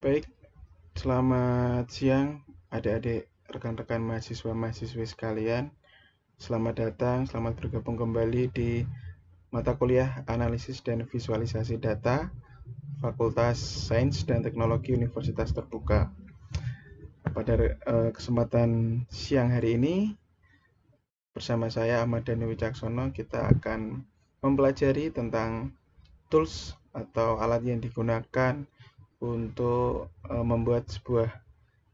Baik, selamat siang adik-adik, rekan-rekan mahasiswa-mahasiswi sekalian. Selamat datang, selamat bergabung kembali di mata kuliah Analisis dan Visualisasi Data, Fakultas Sains dan Teknologi Universitas Terbuka. Pada kesempatan siang hari ini, bersama saya Ahmad Dhani Wicaksono, kita akan mempelajari tentang tools atau alat yang digunakan untuk membuat sebuah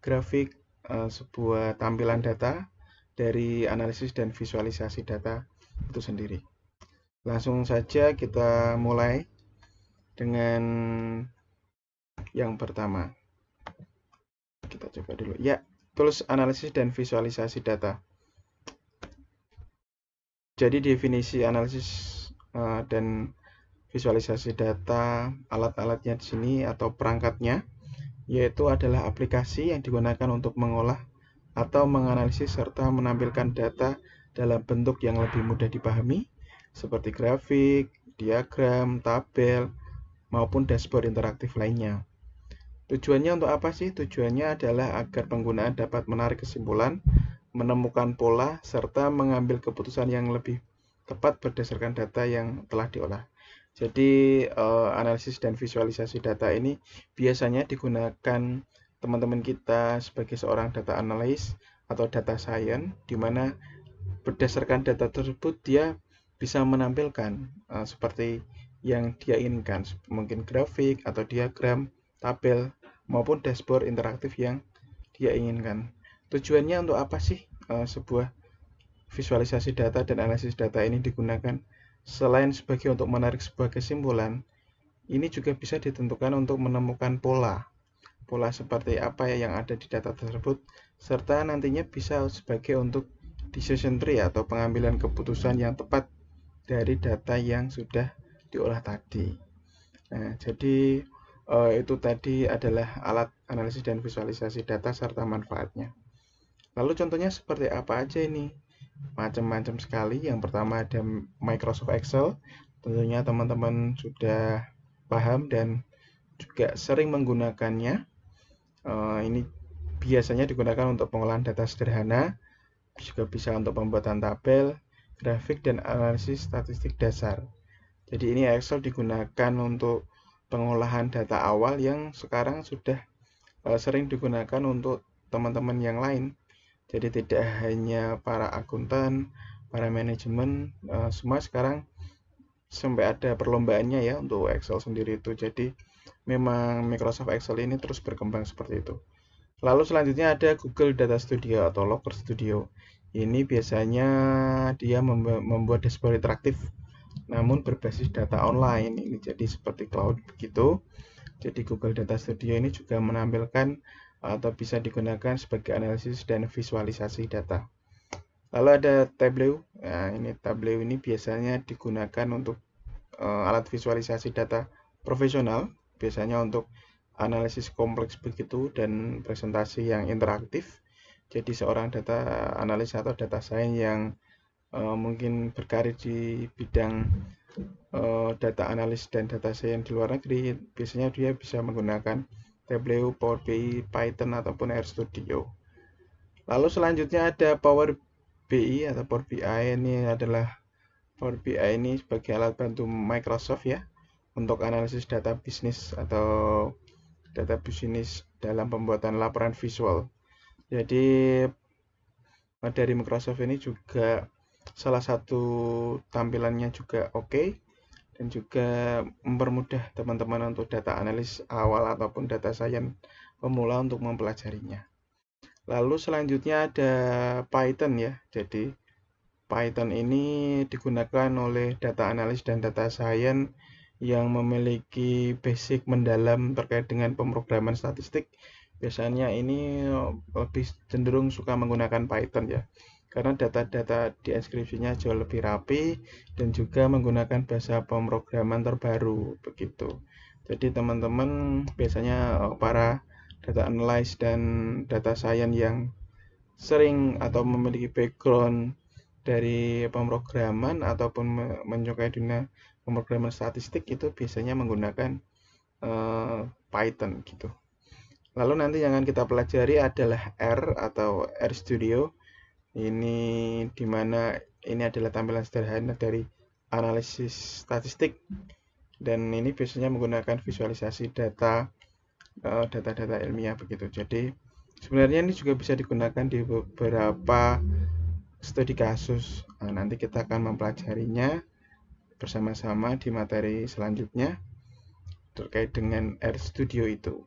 grafik, sebuah tampilan data dari analisis dan visualisasi data itu sendiri. Langsung saja kita mulai dengan yang pertama. Kita coba dulu. Ya, tools analisis dan visualisasi data. Jadi definisi analisis dan visualisasi data, alat-alatnya di sini atau perangkatnya, yaitu adalah aplikasi yang digunakan untuk mengolah atau menganalisis serta menampilkan data dalam bentuk yang lebih mudah dipahami, seperti grafik, diagram, tabel, maupun dashboard interaktif lainnya. Tujuannya untuk apa sih? Tujuannya adalah agar penggunaan dapat menarik kesimpulan, menemukan pola, serta mengambil keputusan yang lebih tepat berdasarkan data yang telah diolah. Jadi analisis dan visualisasi data ini biasanya digunakan teman-teman kita sebagai seorang data analis atau data science, di mana berdasarkan data tersebut dia bisa menampilkan seperti yang dia inginkan, mungkin grafik atau diagram, tabel, maupun dashboard interaktif yang dia inginkan. Tujuannya untuk apa sih sebuah visualisasi data dan analisis data ini digunakan? Selain sebagai untuk menarik sebuah kesimpulan, ini juga bisa ditentukan untuk menemukan pola seperti apa yang ada di data tersebut, serta nantinya bisa sebagai untuk decision tree atau pengambilan keputusan yang tepat dari data yang sudah diolah tadi. Nah, jadi itu tadi adalah alat analisis dan visualisasi data serta manfaatnya. Lalu contohnya seperti apa aja ini? Macam-macam sekali. Yang pertama ada Microsoft Excel. Tentunya teman-teman sudah paham dan juga sering menggunakannya. Ini biasanya digunakan untuk pengolahan data sederhana, juga bisa untuk pembuatan tabel, grafik, dan analisis statistik dasar. Jadi ini Excel digunakan untuk pengolahan data awal yang sekarang sudah sering digunakan untuk teman-teman yang lain. Jadi tidak hanya para akuntan, para manajemen, semua sekarang sampai ada perlombaannya ya untuk Excel sendiri itu. Jadi memang Microsoft Excel ini terus berkembang seperti itu. Lalu selanjutnya ada Google Data Studio atau Looker Studio. Ini biasanya dia membuat dashboard interaktif, namun berbasis data online. Ini jadi seperti cloud begitu. Jadi Google Data Studio ini juga menampilkan atau bisa digunakan sebagai analisis dan visualisasi data. Lalu ada Tableau. Nah, ini Tableau ini biasanya digunakan untuk alat visualisasi data profesional, biasanya untuk analisis kompleks begitu dan presentasi yang interaktif. Jadi seorang data analis atau data science yang mungkin berkarir di bidang data analis dan data science di luar negeri, biasanya dia bisa menggunakan Tableau, Power BI, Python ataupun RStudio. Lalu selanjutnya ada Power BI atau Power BI. Ini adalah Power BI ini sebagai alat bantu Microsoft ya untuk analisis data bisnis atau data bisnis dalam pembuatan laporan visual. Jadi dari Microsoft ini juga salah satu tampilannya juga oke, dan juga mempermudah teman-teman untuk data analis awal ataupun data science pemula untuk mempelajarinya. Lalu selanjutnya ada Python ya. Jadi Python ini digunakan oleh data analis dan data science yang memiliki basic mendalam terkait dengan pemrograman statistik. Biasanya ini lebih cenderung suka menggunakan Python ya, karena data-data di deskripsinya jauh lebih rapi dan juga menggunakan bahasa pemrograman terbaru begitu. Jadi teman-teman biasanya para data analis dan data science yang sering atau memiliki background dari pemrograman ataupun menyukai dunia pemrograman statistik itu biasanya menggunakan Python gitu. Lalu nanti yang akan kita pelajari adalah R atau RStudio. Ini dimana ini adalah tampilan sederhana dari analisis statistik, dan ini biasanya menggunakan visualisasi data ilmiah begitu. Jadi sebenarnya ini juga bisa digunakan di beberapa studi kasus. Nanti kita akan mempelajarinya bersama-sama di materi selanjutnya terkait dengan RStudio itu.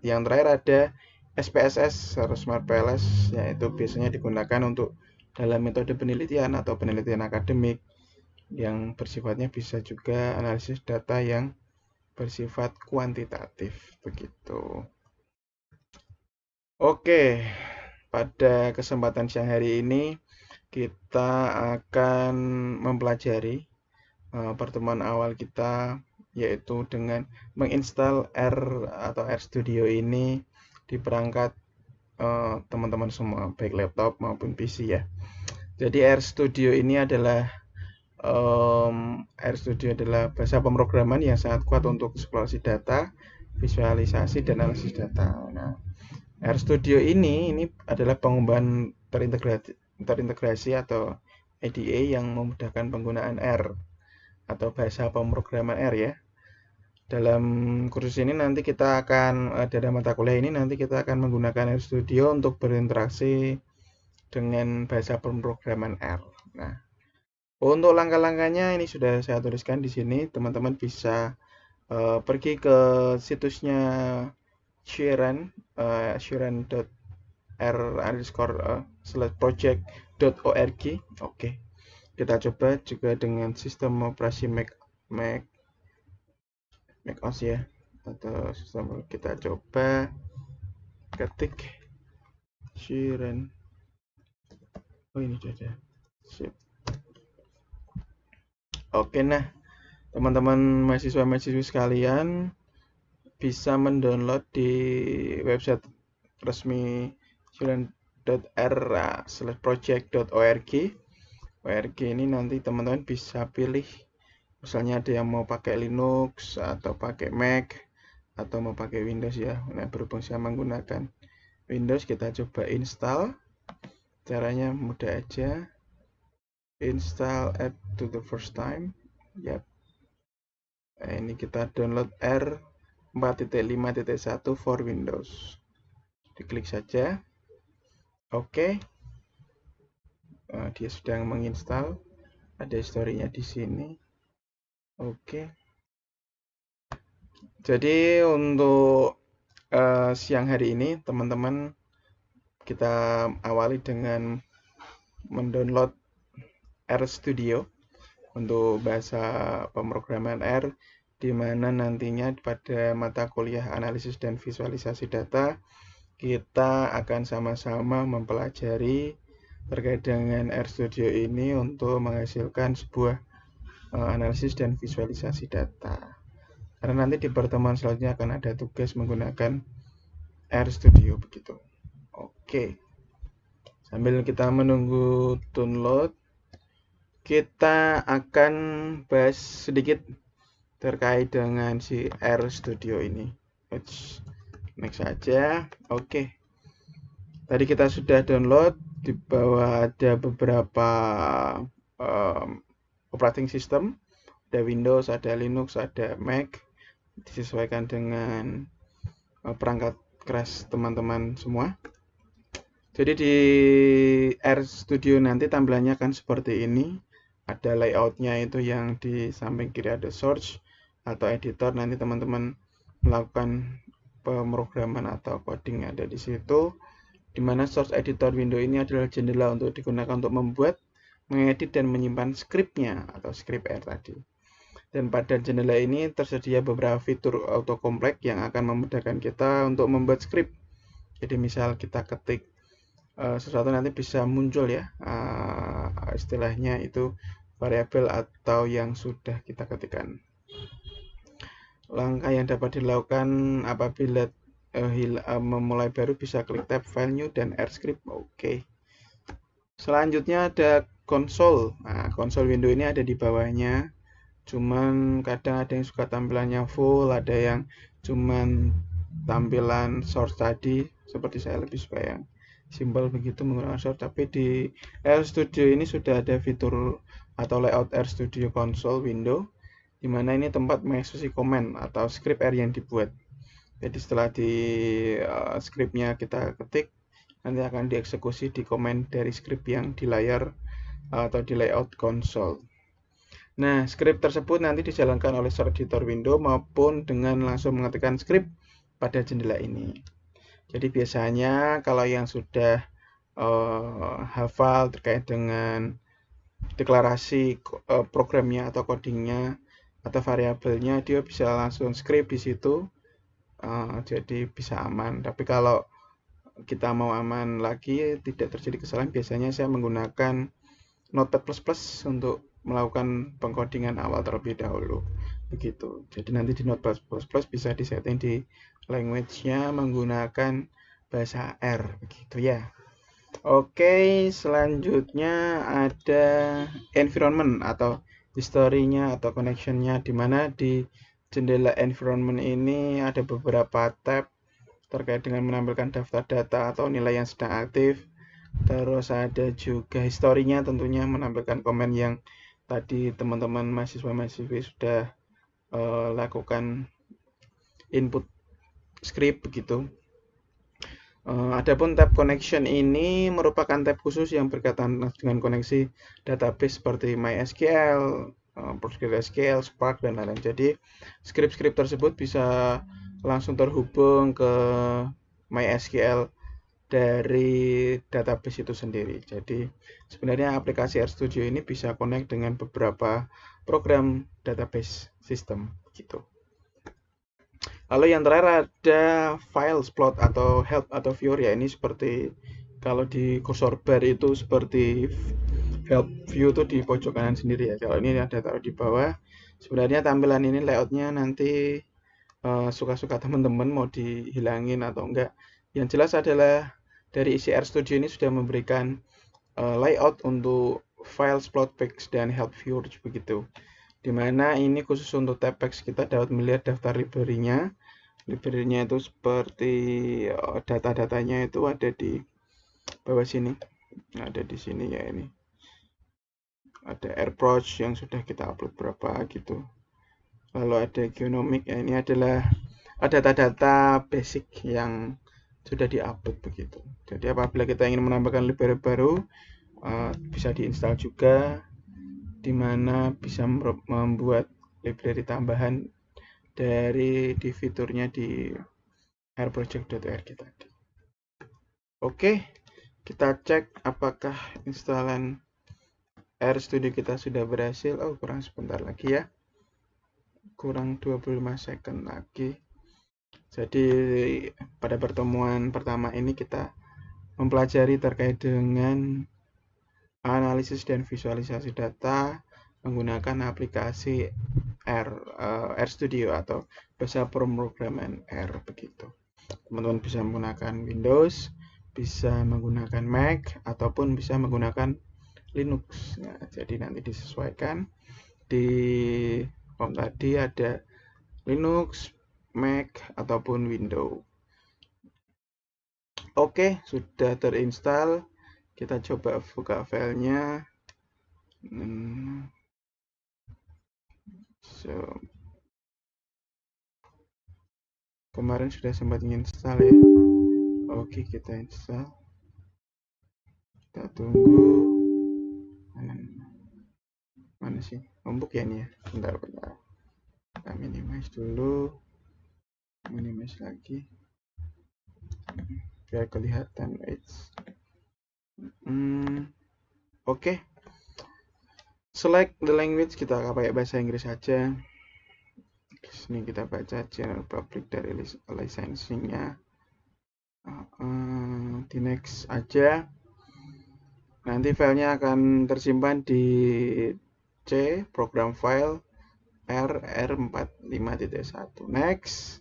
Yang terakhir ada SPSS atau Smart PLS, yaitu biasanya digunakan untuk dalam metode penelitian atau penelitian akademik yang bersifatnya bisa juga analisis data yang bersifat kuantitatif begitu. Oke, pada kesempatan siang hari ini kita akan mempelajari pertemuan awal kita, yaitu dengan menginstal R atau RStudio ini di perangkat teman-teman semua, baik laptop maupun PC ya. Jadi RStudio adalah bahasa pemrograman yang sangat kuat untuk eksplorasi data, visualisasi, dan analisis data. Nah, RStudio ini adalah pengembangan terintegrasi atau EDA yang memudahkan penggunaan R atau bahasa pemrograman R ya. Dalam kursus ini nanti kita akan dalam mata kuliah ini nanti kita akan menggunakan RStudio untuk berinteraksi dengan bahasa pemrograman R. Nah, untuk langkah-langkahnya ini sudah saya tuliskan di sini. Teman-teman bisa pergi ke situsnya shiren.r_project.org. Oke. Kita coba juga dengan sistem operasi Mac OS ya, atau sistem. Kita coba ketik Shiren. Oh, ini sudah. Sip. Oke, nah teman-teman mahasiswa-mahasiswi sekalian bisa mendownload di website resmi shiren.r/project.org. ORG ini nanti teman-teman bisa pilih, misalnya ada yang mau pakai Linux atau pakai Mac atau mau pakai Windows ya. Nah, berhubung saya menggunakan Windows, kita coba install. Caranya mudah aja. Install add to the first time. Yap. Nah, ini kita download R 4.5.1 for Windows. Diklik saja. Oke. Dia sedang menginstal. Ada historinya di sini. Oke. Jadi untuk siang hari ini teman-teman kita awali dengan mendownload RStudio untuk bahasa pemrograman R, di mana nantinya pada mata kuliah analisis dan visualisasi data kita akan sama-sama mempelajari terkait dengan RStudio ini untuk menghasilkan sebuah analisis dan visualisasi data. Karena nanti di pertemuan selanjutnya akan ada tugas menggunakan RStudio begitu. Oke. Sambil kita menunggu download, kita akan bahas sedikit terkait dengan si RStudio ini. Next saja. Oke. Tadi kita sudah download. Di bawah ada beberapa operating system. Ada Windows, ada Linux, ada Mac. Disesuaikan dengan perangkat keras teman-teman semua. Jadi di RStudio nanti tampilannya akan seperti ini. Ada layoutnya itu yang di samping kiri ada source atau editor. Nanti teman-teman melakukan pemrograman atau coding ada di situ. Dimana source editor window ini adalah jendela untuk digunakan untuk membuat, mengedit, dan menyimpan skripnya atau script R tadi. Dan pada jendela ini tersedia beberapa fitur autocomplete yang akan memudahkan kita untuk membuat script. Jadi misal kita ketik sesuatu nanti bisa muncul ya istilahnya itu variabel atau yang sudah kita ketikkan. Langkah yang dapat dilakukan apabila memulai baru bisa klik tab file new dan RScript. Oke. Selanjutnya ada konsol. Nah, konsol window ini ada di bawahnya. Cuman kadang ada yang suka tampilannya full, ada yang cuman tampilan source tadi, seperti saya lebih suka yang simpel begitu menggunakan source. Tapi di RStudio ini sudah ada fitur atau layout RStudio console window, di mana ini tempat mengeksekusi komen atau script R yang dibuat. Jadi setelah di scriptnya kita ketik, nanti akan dieksekusi di komen dari script yang di layar atau di layout konsol. Nah, script tersebut nanti dijalankan oleh source editor window maupun dengan langsung mengetikkan script pada jendela ini. Jadi biasanya kalau yang sudah hafal terkait dengan deklarasi programnya atau codingnya atau variabelnya, dia bisa langsung script di situ, jadi bisa aman. Tapi kalau kita mau aman lagi, tidak terjadi kesalahan, biasanya saya menggunakan Notepad++ untuk melakukan pengkodingan awal terlebih dahulu begitu. Jadi nanti di Notepad++ bisa disetting di language-nya menggunakan bahasa R begitu ya. Oke, selanjutnya ada environment atau historinya atau connection-nya, di mana di jendela environment ini ada beberapa tab terkait dengan menampilkan daftar data atau nilai yang sedang aktif. Terus ada juga historinya, tentunya menampilkan komen yang tadi teman-teman mahasiswa-mahasiswi sudah lakukan input script begitu. Adapun tab connection ini merupakan tab khusus yang berkaitan dengan koneksi database seperti MySQL, PostgreSQL, Spark, dan lain-lain. Jadi script-script tersebut bisa langsung terhubung ke MySQL dari database itu sendiri. Jadi sebenarnya aplikasi RStudio ini bisa connect dengan beberapa program database system gitu. Lalu yang terakhir ada files, plot atau help atau viewer, ya ini seperti kalau di cursor bar itu seperti help view itu di pojok kanan sendiri ya. Kalau ini ada taruh di bawah. Sebenarnya tampilan ini layoutnya nanti suka-suka teman-teman mau dihilangin atau enggak. Yang jelas adalah dari isi RStudio ini sudah memberikan layout untuk files, plot, page, dan help viewer begitu. Dimana ini khusus untuk tab page kita dapat melihat daftar library-nya. Library-nya itu seperti data-datanya itu ada di bawah sini. Ada di sini ya ini. Ada AirProj yang sudah kita upload berapa gitu. Lalu ada genomic, ya ini adalah data-data basic yang sudah diupload begitu. Jadi apabila kita ingin menambahkan library baru, bisa diinstal juga, di mana bisa membuat library tambahan dari di fiturnya di rproject.org tadi. Oke, kita cek apakah instalan RStudio kita sudah berhasil. Oh, kurang sebentar lagi ya. Kurang 25 second lagi. Jadi pada pertemuan pertama ini kita mempelajari terkait dengan analisis dan visualisasi data menggunakan aplikasi RStudio atau bahasa pemrograman R begitu. Teman-teman bisa menggunakan Windows, bisa menggunakan Mac, ataupun bisa menggunakan Linux. Nah, jadi nanti disesuaikan. Di home tadi ada Linux, Mac, ataupun Windows. Oke, sudah terinstall. Kita coba buka filenya. Kemarin sudah sempat install ya. Oke, kita install. Kita tunggu. Mana sih? Membuk ya ini ya. Bentar. Kita minimize dulu. Minimize lagi. Biar kelihatan. Oke. Select the language, kita pakai bahasa Inggris saja. Sini kita baca general public dari licensing-nya. Di next aja. Nanti filenya akan tersimpan di C, program file RR45.1. Next.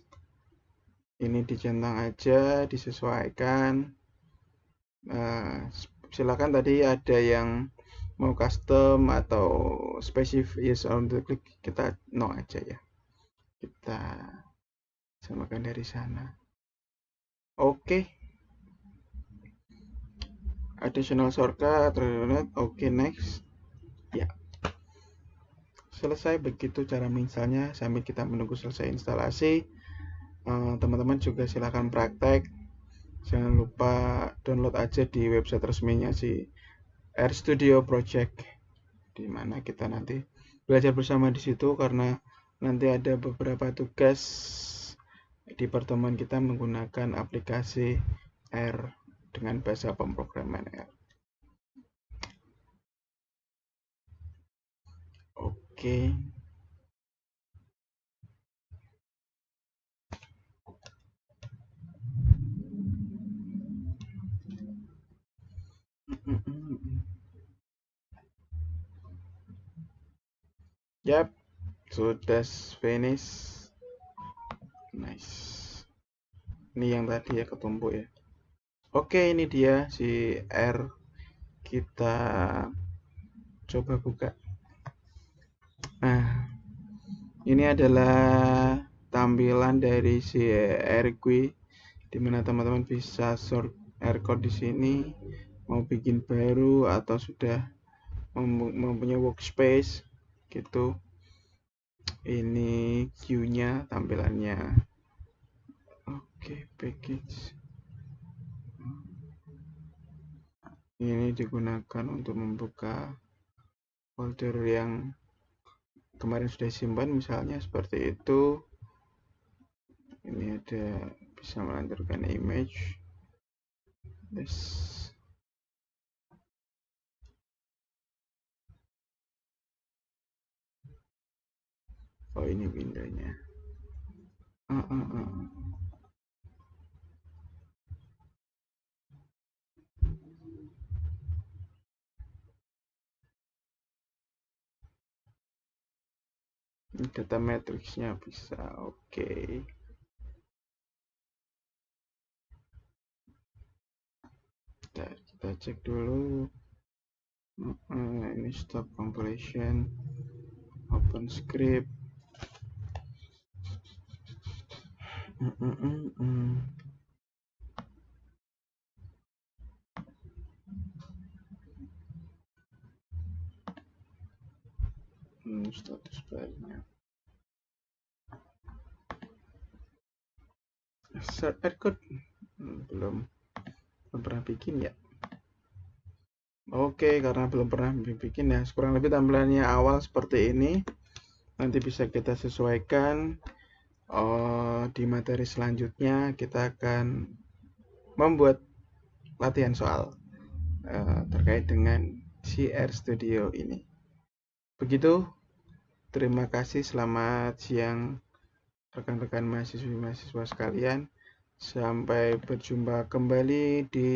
Ini dicentang aja, disesuaikan. Silakan, tadi ada yang mau custom atau spesifik, yes on the click, kita no aja ya. Kita samakan dari sana. Oke. Additional shortcut, oke, next. Ya. Selesai begitu cara menginstalnya sambil kita menunggu selesai instalasi. Teman-teman juga silahkan praktek. Jangan lupa download aja di website resminya si RStudio Project, di mana kita nanti belajar bersama di situ, karena nanti ada beberapa tugas di pertemuan kita menggunakan aplikasi R dengan bahasa pemrograman R. Oke. Yap, sudah finish. Nice. Ini yang tadi ya ketumpuk ya. Oke, ini dia si R. Kita coba buka. Nah, ini adalah tampilan dari si RQuy, dimana teman-teman bisa sort R-code di sini, mau bikin baru atau sudah mempunyai workspace gitu. Ini queue-nya tampilannya. Oke, package. Ini digunakan untuk membuka folder yang kemarin sudah simpan, misalnya seperti itu. Ini ada bisa melanjutkan image. Oh, ini windownya. Ini data matrixnya bisa. Oke. Kita cek dulu. Ini stop compilation, open script. Status barnya. Start code belum pernah bikin ya. Oke, karena belum pernah bikin ya, kurang lebih tampilannya awal seperti ini. Nanti bisa kita sesuaikan. Di materi selanjutnya kita akan membuat latihan soal terkait dengan si RStudio ini. Begitu. Terima kasih, selamat siang rekan-rekan mahasiswa sekalian. Sampai berjumpa kembali di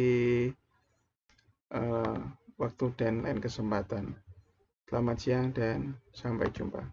waktu dan lain kesempatan. Selamat siang dan sampai jumpa.